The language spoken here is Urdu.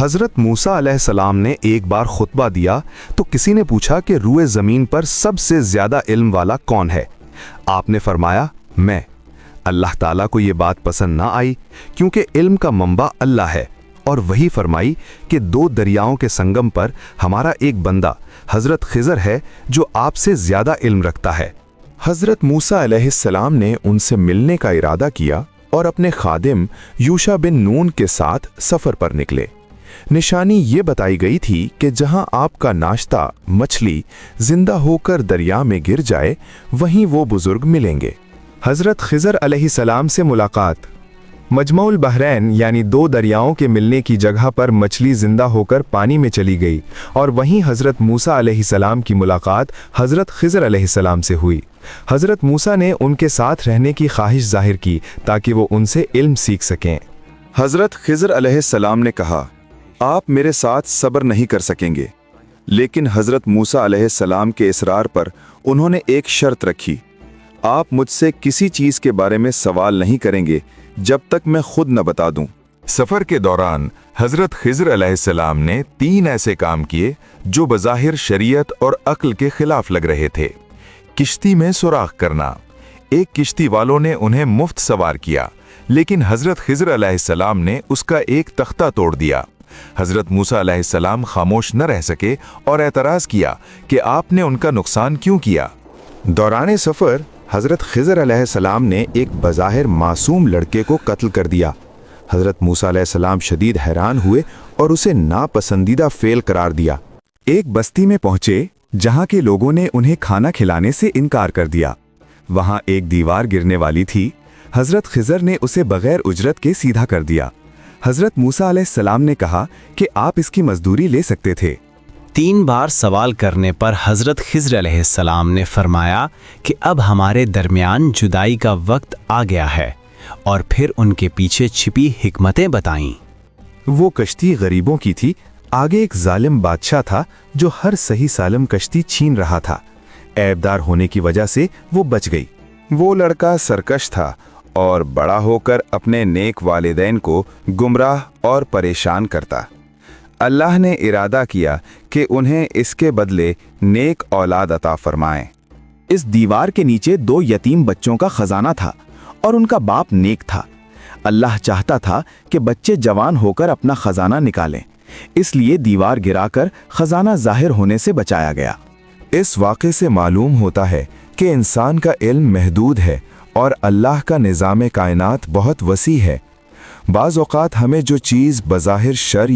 حضرت موسیٰ علیہ السلام نے ایک بار خطبہ دیا تو کسی نے پوچھا کہ روئے زمین پر سب سے زیادہ علم والا کون ہے؟ آپ نے فرمایا میں۔ اللہ تعالیٰ کو یہ بات پسند نہ آئی کیونکہ علم کا منبع اللہ ہے، اور وہی فرمائی کہ دو دریاؤں کے سنگم پر ہمارا ایک بندہ حضرت خضر ہے جو آپ سے زیادہ علم رکھتا ہے۔ حضرت موسیٰ علیہ السلام نے ان سے ملنے کا ارادہ کیا اور اپنے خادم یوشع بن نون کے ساتھ سفر پر نکلے۔ نشانی یہ بتائی گئی تھی کہ جہاں آپ کا ناشتہ مچھلی زندہ ہو کر دریا میں گر جائے وہیں وہ بزرگ ملیں گے۔ حضرت خضر علیہ السلام سے ملاقات۔ مجمع البحرین یعنی دو دریاؤں کے ملنے کی جگہ پر مچھلی زندہ ہو کر پانی میں چلی گئی، اور وہیں حضرت موسیٰ علیہ السلام کی ملاقات حضرت خضر علیہ السلام سے ہوئی۔ حضرت موسیٰ نے ان کے ساتھ رہنے کی خواہش ظاہر کی تاکہ وہ ان سے علم سیکھ سکیں۔ حضرت خضر علیہ السلام نے کہا، آپ میرے ساتھ صبر نہیں کر سکیں گے، لیکن حضرت موسیٰ علیہ السلام کے اصرار پر انہوں نے ایک شرط رکھی، آپ مجھ سے کسی چیز کے بارے میں سوال نہیں کریں گے جب تک میں خود نہ بتا دوں۔ سفر کے دوران حضرت خضر علیہ السلام نے 3 ایسے کام کیے جو بظاہر شریعت اور عقل کے خلاف لگ رہے تھے۔ کشتی میں سوراخ کرنا۔ ایک کشتی والوں نے انہیں مفت سوار کیا، لیکن حضرت خضر علیہ السلام نے اس کا ایک تختہ توڑ دیا۔ حضرت موسیٰ علیہ السلام خاموش نہ رہ سکے اور اعتراض کیا کہ آپ نے ان کا نقصان کیوں کیا۔ دوران سفر حضرت خضر علیہ السلام نے ایک بظاہر معصوم لڑکے کو قتل کر دیا۔ حضرت موسیٰ علیہ السلام شدید حیران ہوئے اور اسے ناپسندیدہ فعل قرار دیا۔ ایک بستی میں پہنچے جہاں کے لوگوں نے انہیں کھانا کھلانے سے انکار کر دیا۔ وہاں ایک دیوار گرنے والی تھی، حضرت خضر نے اسے بغیر اجرت کے سیدھا کر دیا۔ حضرت موسیٰ علیہ السلام نے کہا کہ آپ اس کی مزدوری لے سکتے تھے۔ 3 بار سوال کرنے پر حضرت خضر علیہ السلام نے فرمایا کہ اب ہمارے درمیان جدائی کا وقت آ گیا ہے، اور پھر ان کے پیچھے چھپی حکمتیں بتائیں۔ وہ کشتی غریبوں کی تھی، آگے ایک ظالم بادشاہ تھا جو ہر صحیح سالم کشتی چھین رہا تھا۔ عیبدار ہونے کی وجہ سے وہ بچ گئی۔ وہ لڑکا سرکش تھا اور بڑا ہو کر اپنے نیک والدین کو گمراہ اور پریشان کرتا۔ اللہ نے ارادہ کیا کہ انہیں اس کے بدلے نیک اولاد عطا فرمائیں۔ اس دیوار کے نیچے 2 یتیم بچوں کا خزانہ تھا اور ان کا باپ نیک تھا۔ اللہ چاہتا تھا کہ بچے جوان ہو کر اپنا خزانہ نکالیں، اس لیے دیوار گرا کر خزانہ ظاہر ہونے سے بچایا گیا۔ اس واقعے سے معلوم ہوتا ہے کہ انسان کا علم محدود ہے اور اللہ کا نظام کائنات بہت وسیع ہے۔ بعض اوقات ہمیں جو چیز بظاہر شر